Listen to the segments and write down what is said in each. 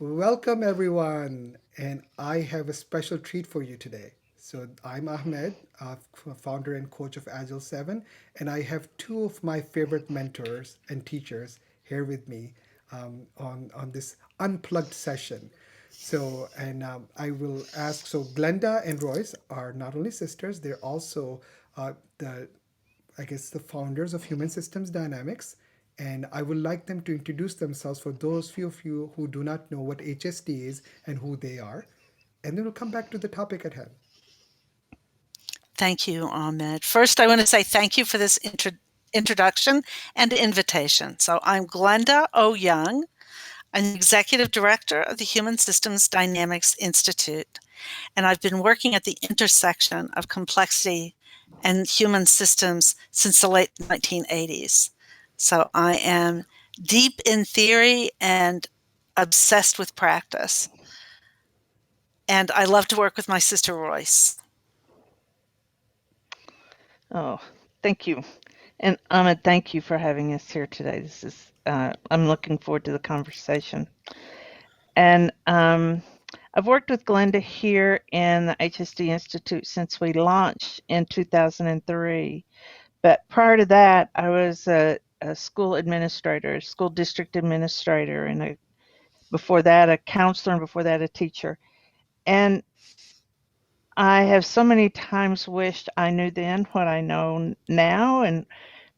Welcome, everyone. And I have a special treat for you today. So, I'm Ahmed, founder and coach of Agile 7, and I have two of my favorite mentors and teachers here with me on this unplugged session. I will ask. So, Glenda and Royce are not only sisters, they're also the I guess, the founders of Human Systems Dynamics. And I would like them to introduce themselves for those few of you who do not know what HSD is and who they are. And then we'll come back to the topic at hand. Thank you, Ahmed. First, I want to say thank you for this introduction and invitation. So I'm Glenda Eoyang. I'm the Executive Director of the Human Systems Dynamics Institute, and I've been working at the intersection of complexity and human systems since the late 1980s. So I am deep in theory and obsessed with practice. And I love to work with my sister Royce. Oh, thank you. And Ahmed, thank you for having us here today. I'm looking forward to the conversation. And I've worked with Glenda here in the HSD Institute since we launched in 2003. But prior to that, I was a school administrator, a school district administrator, and before that, a counselor, and before that, a teacher. And I have so many times wished I knew then what I know now, and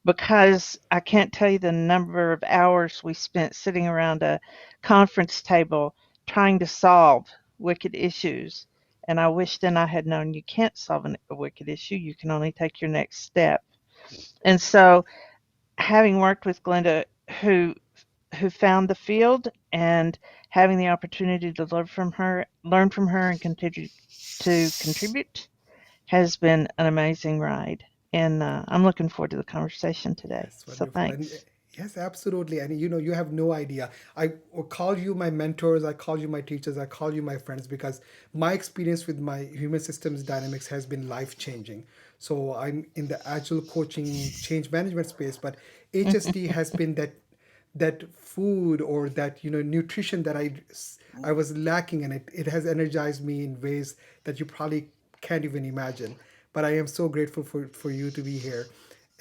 because I can't tell you the number of hours we spent sitting around a conference table trying to solve wicked issues. And I wish then I had known you can't solve a wicked issue, you can only take your next step. And so, having worked with Glenda, who found the field, and having the opportunity to learn from her, and continue to contribute, has been an amazing ride. And I'm looking forward to the conversation today. Yes, So wonderful. And thanks. yes, absolutely. And you have no idea. I will call you my mentors, I call you my teachers, I call you my friends because my experience with my human systems dynamics has been life changing. So I'm in the agile coaching change management space, but HSD has been that food or that nutrition that I was lacking, and it has energized me in ways that you probably can't even imagine. But I am so grateful for you to be here.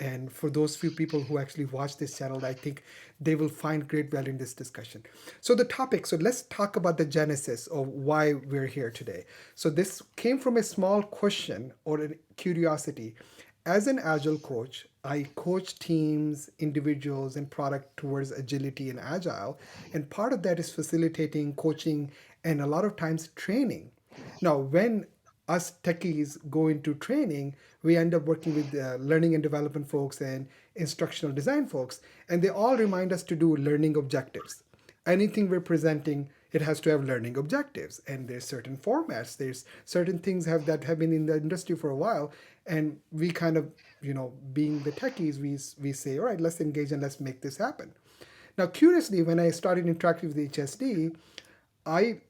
And for those few people who actually watch this channel, I think they will find great value in this discussion. So the topic, so let's talk about the genesis of why we're here today. So this came from a small question or a curiosity. As an agile coach, I coach teams, individuals, and product towards agility and agile. And part of that is facilitating, coaching, and a lot of times training. Now, when us techies go into training, we end up working with learning and development folks and instructional design folks, and they all remind us to do learning objectives. Anything we're presenting, it has to have learning objectives, and there's certain formats, there's certain things that have been in the industry for a while, and we kind of, being the techies, we say, all right, let's engage and let's make this happen. Now, curiously, when I started interacting with HSD, I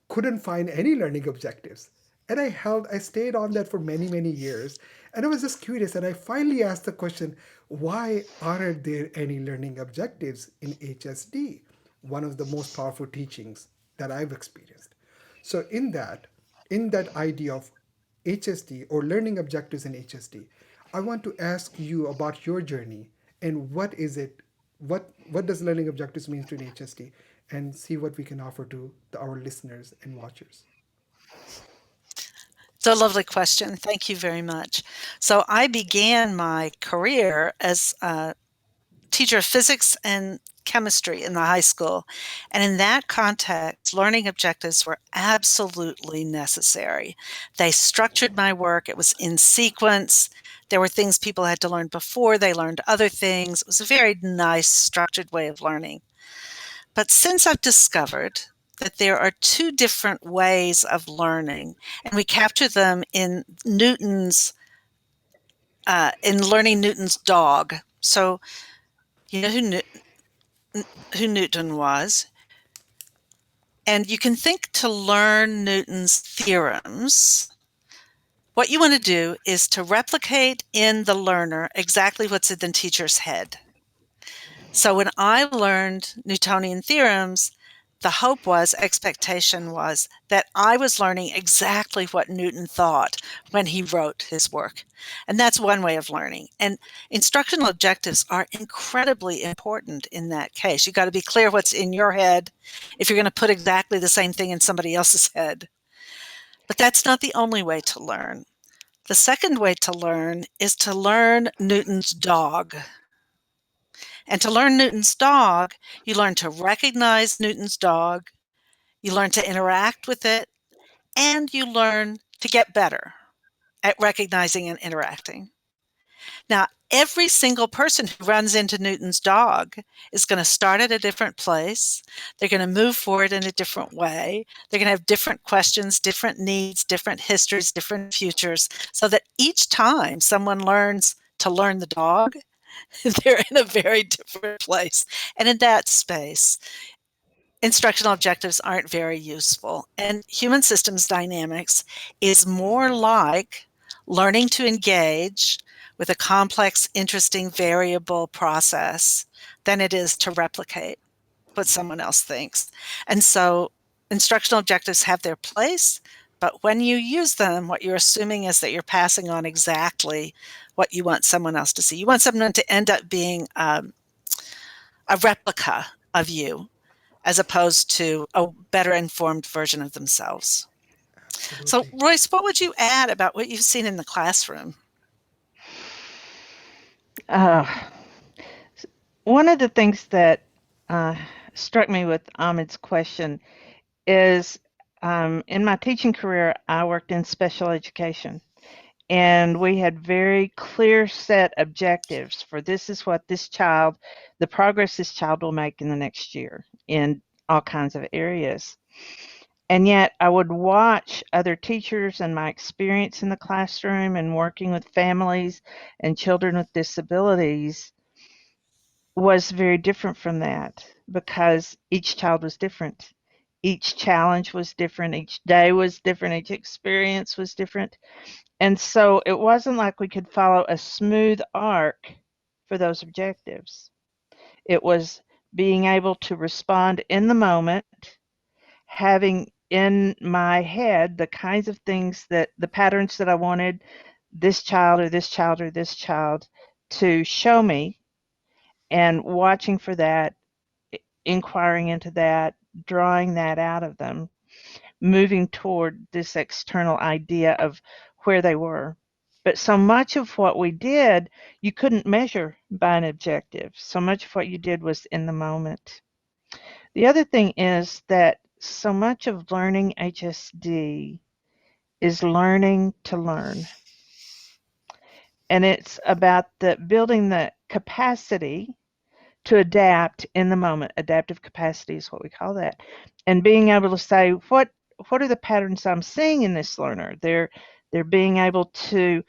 couldn't find any learning objectives. And I stayed on that for many, many years. And I was just curious. And I finally asked the question, why aren't there any learning objectives in HSD? One of the most powerful teachings that I've experienced. So in that idea of HSD or learning objectives in HSD, I want to ask you about your journey and what is it, what does learning objectives mean to an HSD, and see what we can offer to our listeners and watchers. It's a lovely question. Thank you very much. So I began my career as a teacher of physics and chemistry in the high school. And in that context, learning objectives were absolutely necessary. They structured my work, it was in sequence. There were things people had to learn before they learned other things. It was a very nice, structured way of learning. But since I've discovered that there are two different ways of learning, and we capture them in learning Newton's dog. So you know who Newton was, and you can think to learn Newton's theorems, what you want to do is to replicate in the learner exactly what's in the teacher's head. So when I learned Newtonian theorems, the hope was, expectation was that I was learning exactly what Newton thought when he wrote his work. And that's one way of learning. And instructional objectives are incredibly important in that case. You got to be clear what's in your head if you're going to put exactly the same thing in somebody else's head. But that's not the only way to learn. The second way to learn is to learn Newton's dog. And to learn Newton's dog, you learn to recognize Newton's dog, you learn to interact with it, and you learn to get better at recognizing and interacting. Now, every single person who runs into Newton's dog is going to start at a different place. They're going to move forward in a different way. They're going to have different questions, different needs, different histories, different futures, so that each time someone learns to learn the dog, they're in a very different place. And in that space, instructional objectives aren't very useful. And human systems dynamics is more like learning to engage with a complex, interesting, variable process than it is to replicate what someone else thinks. And so instructional objectives have their place, but when you use them, what you're assuming is that you're passing on exactly what you want someone else to see. You want someone to end up being a replica of you as opposed to a better informed version of themselves. So, Absolutely. Royce, what would you add about what you've seen in the classroom? Uh, One of the things that uh, struck me with Ahmed's question is in my teaching career, I worked in special education. And we had very clear set objectives for this is what this child, the progress this child will make in the next year in all kinds of areas. And yet I would watch other teachers and my experience in the classroom and working with families and children with disabilities was very different from that because each child was different. Each challenge was different. Each day was different. Each experience was different. And so it wasn't like we could follow a smooth arc for those objectives. It was being able to respond in the moment, having in my head the kinds of things that the patterns that I wanted this child or this child or this child to show me, and watching for that, inquiring into that, drawing that out of them, moving toward this external idea of where they were. But so much of what we did, you couldn't measure by an objective. So much of what you did was in the moment. The other thing is that so much of learning HSD is learning to learn. And it's about the building the capacity to adapt in the moment. Adaptive capacity is what we call that. And being able to say, what are the patterns I'm seeing in this learner? They're being able to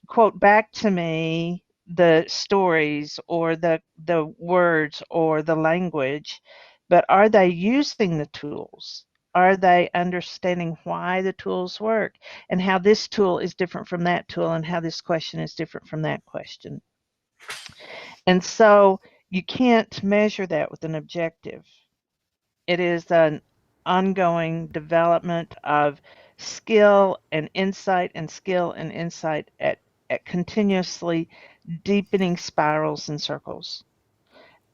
quote back to me the stories or the words or the language, but are they using the tools? Are they understanding why the tools work and how this tool is different from that tool and how this question is different from that question? And so you can't measure that with an objective. It is an ongoing development of skill and insight and skill and insight at continuously deepening spirals and circles.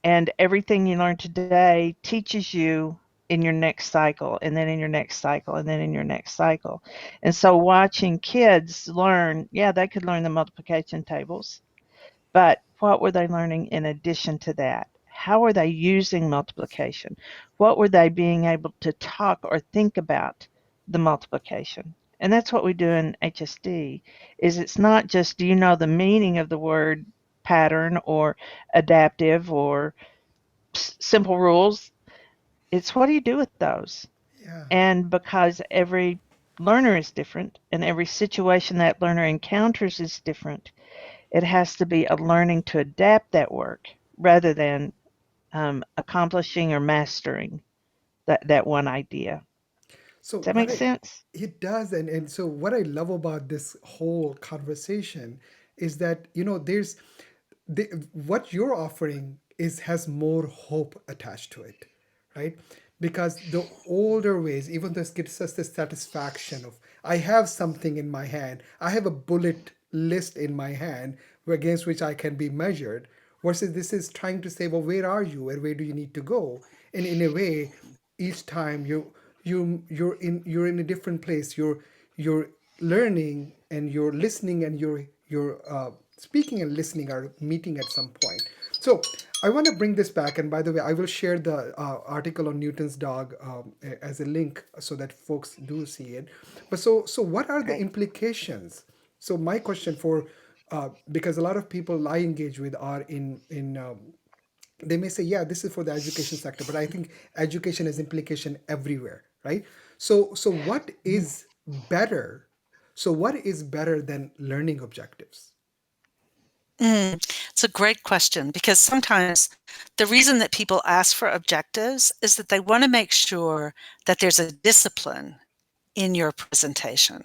And everything you learn today teaches you in your next cycle, and then in your next cycle, and then in your next cycle. And so watching kids learn, yeah, they could learn the multiplication tables, but what were they learning in addition to that? How were they using multiplication? What were they being able to talk or think about the multiplication? And that's what we do in HSD, is it's not just do you know the meaning of the word pattern or adaptive or simple rules. It's what do you do with those? Yeah. And because every learner is different and every situation that learner encounters is different, it has to be a learning to adapt that work rather than accomplishing or mastering that one idea. So Does that what make I sense? it does, and so what I love about this whole conversation is that there's what you're offering is has more hope attached to it, right? because the older ways, even though it gives us the satisfaction of I have something in my hand, I have a bullet list in my hand against which I can be measured, versus this is trying to say, well, where are you and where do you need to go? And in a way, each time you're in a different place. You're learning and you're listening and you're speaking and listening are meeting at some point. So I want to bring this back, and by the way, I will share the article on Newton's dog as a link so that folks do see it. But so what are the Great. implications? So my question for because a lot of people I engage with are in they may say, yeah, this is for the education sector, but I think education has implication everywhere, right? So better? What is better than learning objectives? It's a great question because sometimes the reason that people ask for objectives is that they want to make sure that there's a discipline in your presentation.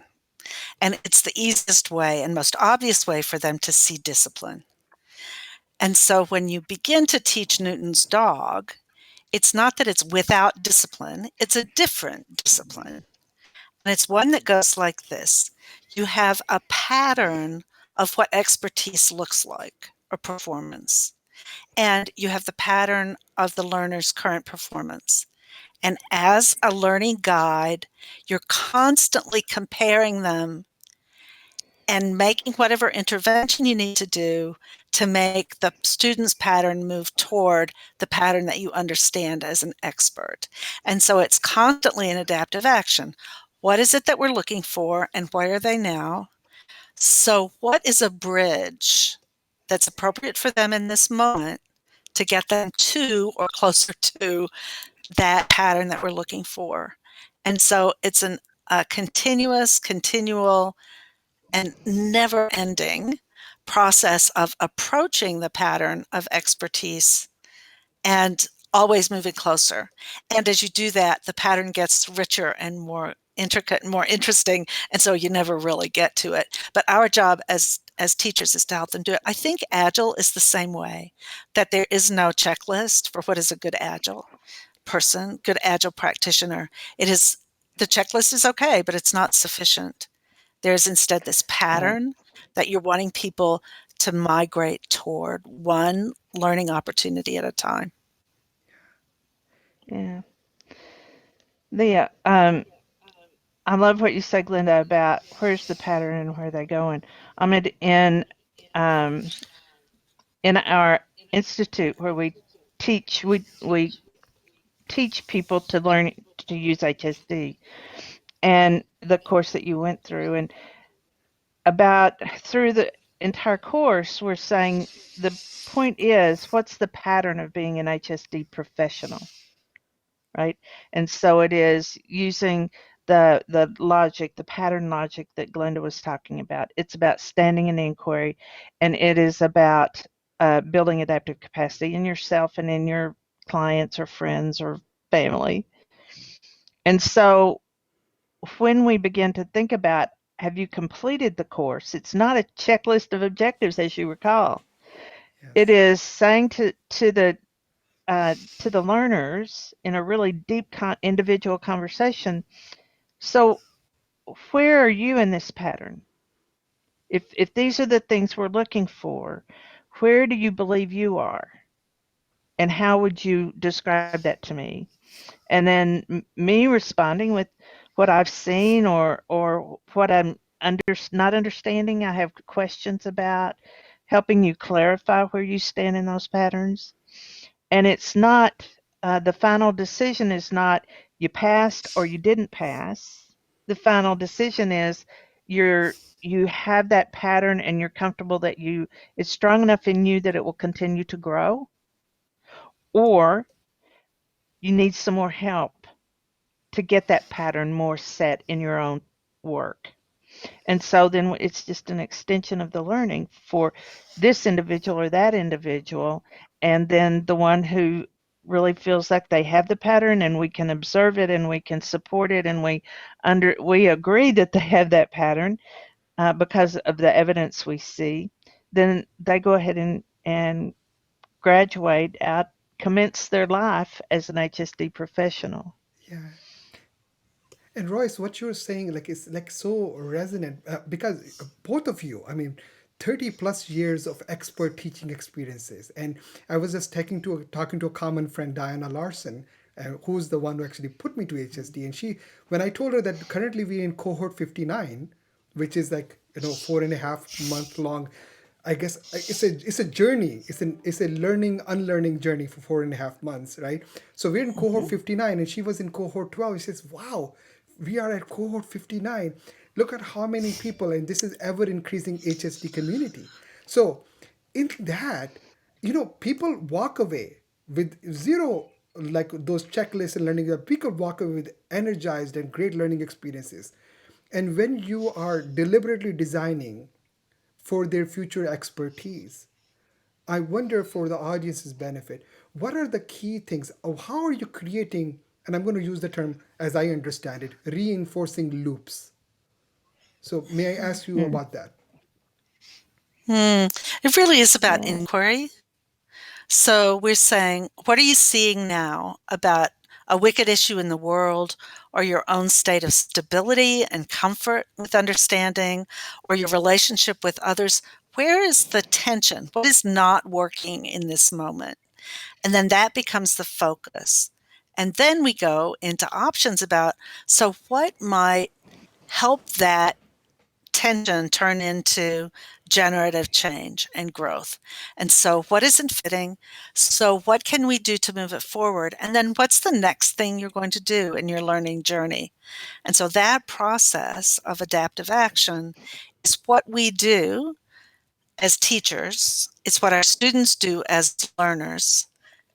And it's the easiest way and most obvious way for them to see discipline. And so when you begin to teach Newton's dog, it's not that it's without discipline, it's a different discipline. And it's one that goes like this. You have a pattern of what expertise looks like or performance. And you have the pattern of the learner's current performance. And as a learning guide, you're constantly comparing them and making whatever intervention you need to do to make the student's pattern move toward the pattern that you understand as an expert. And so it's constantly an adaptive action. What is it that we're looking for and where are they now? So what is a bridge that's appropriate for them in this moment to get them to or closer to that pattern that we're looking for? And so it's a continual, and never-ending process of approaching the pattern of expertise and always moving closer. And as you do that, the pattern gets richer and more intricate and more interesting, and so you never really get to it. But our job as teachers is to help them do it. I think Agile is the same way, that there is no checklist for what is a good Agile person, good Agile practitioner. The checklist is okay, but it's not sufficient. There's instead this Right. pattern that you're wanting people to migrate toward, one learning opportunity at a time. Yeah. The I love what you said, Glenda, about where's the pattern and where they're going. I'm um in our institute where we teach people to learn to use HSD and the course that you went through, and about through the entire course we're saying the point is, what's the pattern of being an HSD professional, right? And so it is using the logic, the pattern logic that Glenda was talking about. It's about standing in inquiry, and it is about building adaptive capacity in yourself and in your clients or friends or family. And so when we begin to think about, have you completed the course? It's not a checklist of objectives, as you recall. It Yes. is saying to the learners in a really deep individual conversation, so where are you in this pattern? If these are the things we're looking for, where do you believe you are? And how would you describe that to me? And then me responding with what I've seen or what I'm not understanding, I have questions about, helping you clarify where you stand in those patterns. And it's not, the final decision is not you passed or you didn't pass. The final decision is you have that pattern and you're comfortable that it's strong enough in you that it will continue to grow, or you need some more help to get that pattern more set in your own work. And so then it's just an extension of the learning for this individual or that individual. And then the one who really feels like they have the pattern and we can observe it and we can support it and we agree that they have that pattern because of the evidence we see, then they go ahead and graduate out commence their life as an HSD professional. Yeah. And Royce, what you're saying, like, is like so resonant because both of you, I mean, 30 plus years of expert teaching experiences. And I was just talking to a common friend, Diana Larson, who's the one who actually put me to HSD. And when I told her that currently we're in cohort 59, which is like, 4.5 month long, I guess it's a journey. It's a learning unlearning journey for 4.5 months, right? So we're in cohort Mm-hmm. 59, and she was in cohort 12. She says, "Wow, we are at cohort 59. Look at how many people, and this is ever increasing HSD community." So in that, people walk away with zero, like those checklists and learning. People walk away with energized and great learning experiences. And when you are deliberately designing for their future expertise, I wonder, for the audience's benefit, what are the key things? Or how are you creating, and I'm going to use the term as I understand it, reinforcing loops? So, may I ask you about that? It really is about Yeah. inquiry. So we're saying, what are you seeing now about a wicked issue in the world, or your own state of stability and comfort with understanding, or your relationship with others? Where is the tension? What is not working in this moment? And then that becomes the focus. And then we go into options about, so what might help that tension turn into generative change and growth? And so, what isn't fitting? So, what can we do to move it forward? And then, what's the next thing you're going to do in your learning journey? And so, that process of adaptive action is what we do as teachers, it's what our students do as learners.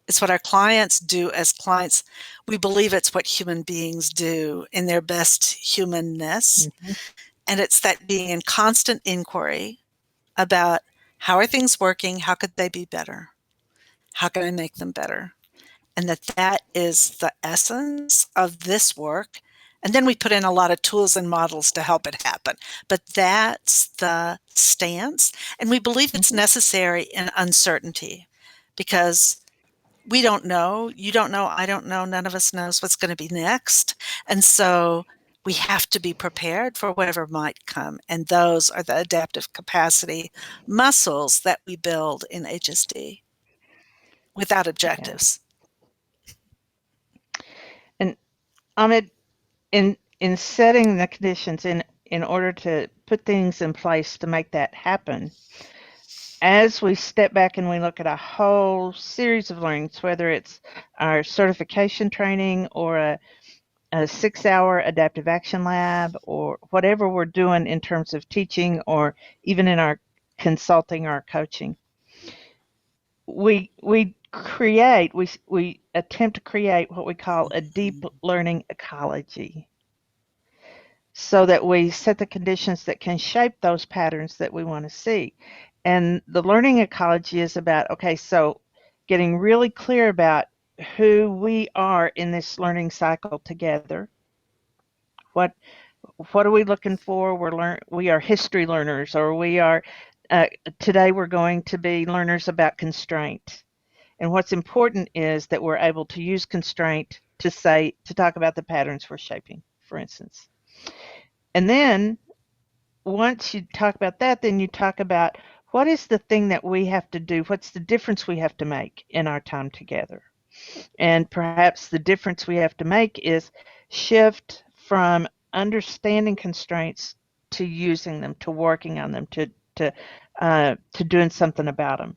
It's what our clients do as clients. We believe it's what human beings do in their best humanness. Mm-hmm. And it's that being in constant inquiry about, how are things working? How could they be better? How can I make them better? And that is the essence of this work. And then we put in a lot of tools and models to help it happen. But that's the stance. And we believe it's Mm-hmm. necessary in uncertainty, because we don't know, you don't know, I don't know, none of us knows what's going to be next. And so we have to be prepared for whatever might come. And those are the adaptive capacity muscles that we build in HSD without Yeah. objectives. And Ahmed, in setting the conditions in order to put things in place to make that happen, as we step back and we look at a whole series of learnings, whether it's our certification training or a 6-hour adaptive action lab or whatever we're doing in terms of teaching or even in our consulting or coaching, we attempt to create what we call a deep learning ecology, so that we set the conditions that can shape those patterns that we want to see. And the learning ecology is about, okay, so getting really clear about who we are in this learning cycle together. What are we looking for? We are history learners, or we are today we're going to be learners about constraint. And what's important is that we're able to use constraint to talk about the patterns we're shaping, for instance. And then once you talk about that, then you talk about, what is the thing that we have to do? What's the difference we have to make in our time together? And perhaps the difference we have to make is shift from understanding constraints to using them, to working on them, to doing something about them.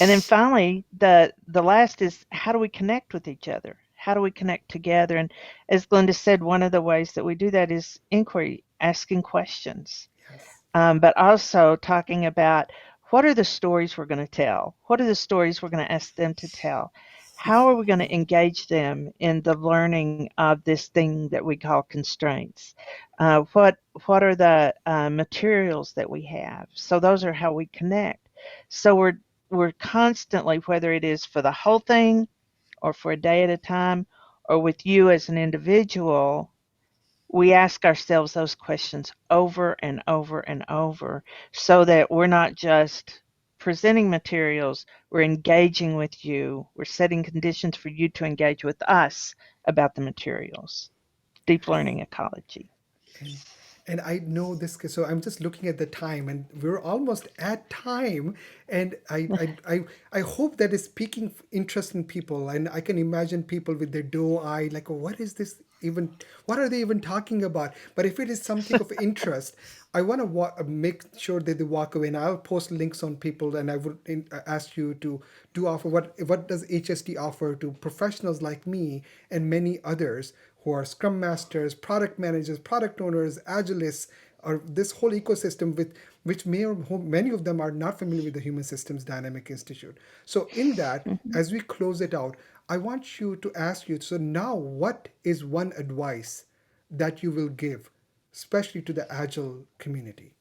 And then finally, the last is, how do we connect with each other? How do we connect together? And as Glenda said, one of the ways that we do that is inquiry, asking questions, Yes. but also talking about, what are the stories we're going to tell? What are the stories we're going to ask them to tell? How are we going to engage them in the learning of this thing that we call constraints? What are the materials that we have? So those are how we connect. So we're constantly, whether it is for the whole thing or for a day at a time or with you as an individual, we ask ourselves those questions over and over and over, so that we're not just presenting materials, we're engaging with you. We're setting conditions for you to engage with us about the materials. Deep learning ecology. and and I know this, so I'm just looking at the time, and we're almost at time. And I hope that is piquing interest in people, and I can imagine people with their doe eye, like, oh, what is this even? What are they even talking about? But if it is something of interest, I want to make sure that they walk away. And I'll post links on people, and I would ask you to do offer what does HSD offer to professionals like me and many others who are scrum masters, product managers, product owners, agilists, or this whole ecosystem with which many of them are not familiar with the Human Systems Dynamic Institute. So in that, as we close it out, I want you to ask you, so now what is one advice that you will give, especially to the Agile community?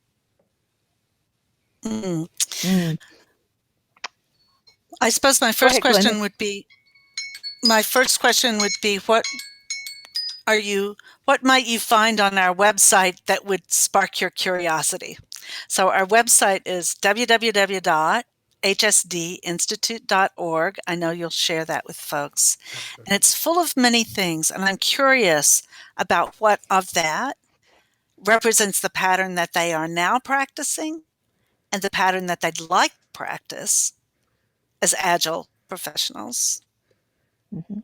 Mm. Mm. I suppose Go ahead, Glenda. What might you find on our website that would spark your curiosity? So our website is www.hsdinstitute.org. I know you'll share that with folks. Absolutely. And it's full of many things. And I'm curious about what of that represents the pattern that they are now practicing and the pattern that they'd like to practice as Agile professionals. Mm-hmm.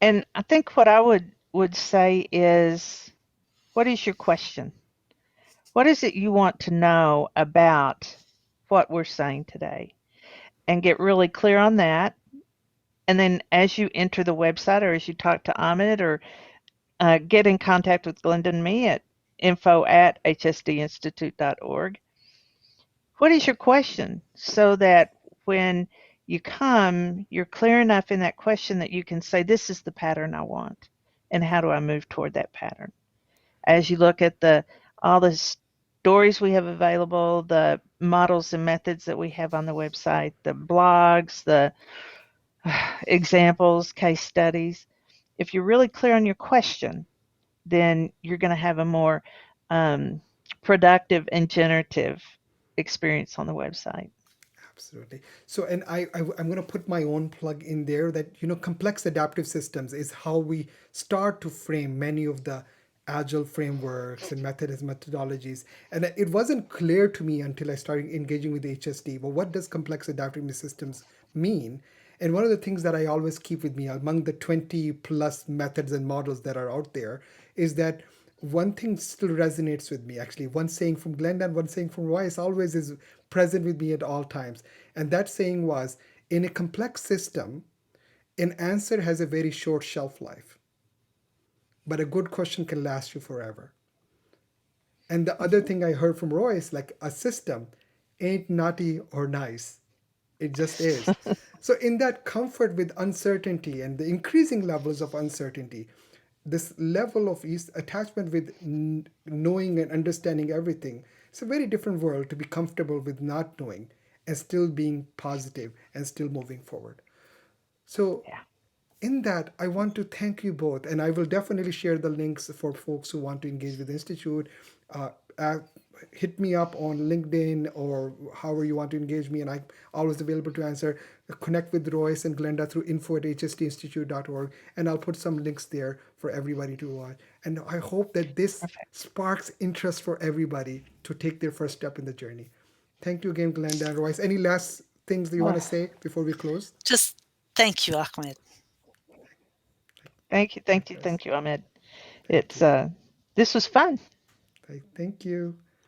And I think what I would say is, what is your question? What is it you want to know about what we're saying today? And get really clear on that. And then as you enter the website, or as you talk to Ahmed, or get in contact with Glenda and me at info@hsdinstitute.org. What is your question? So that when you come, you're clear enough in that question that you can say, this is the pattern I want. And how do I move toward that pattern? As you look at all the stories we have available, the models and methods that we have on the website, the blogs, the examples, case studies, if you're really clear on your question, then you're going to have a more productive and generative experience on the website. Absolutely. So, and I'm going to put my own plug in there that, complex adaptive systems is how we start to frame many of the agile frameworks and methodologies. And it wasn't clear to me until I started engaging with HSD. Well, what does complex adaptive systems mean? And one of the things that I always keep with me among the 20 plus methods and models that are out there is that one thing still resonates with me. Actually, one saying from Glenda and one saying from Royce always is present with me at all times. And that saying was, in a complex system, an answer has a very short shelf life, but a good question can last you forever. And the other thing I heard from Royce, like, a system ain't naughty or nice. It just is. So, in that comfort with uncertainty and the increasing levels of uncertainty, this level of attachment with knowing and understanding everything, it's a very different world to be comfortable with not knowing and still being positive and still moving forward. So, Yeah. in that, I want to thank you both, and I will definitely share the links for folks who want to engage with the Institute. Uh, uh, Hit me up on LinkedIn or however you want to engage me, and I'm always available to answer. Connect with Royce and Glenda through info@hsdinstitute.org, and I'll put some links there for everybody to watch. And I hope that this Perfect. sparks interest for everybody to take their first step in the journey. Thank you again, Glenda and Royce. Any last things that you want to Well, say before we close? Just thank you, Ahmed. thank you, Likewise. Ahmed. Thank It's you. this was fun. Thank you.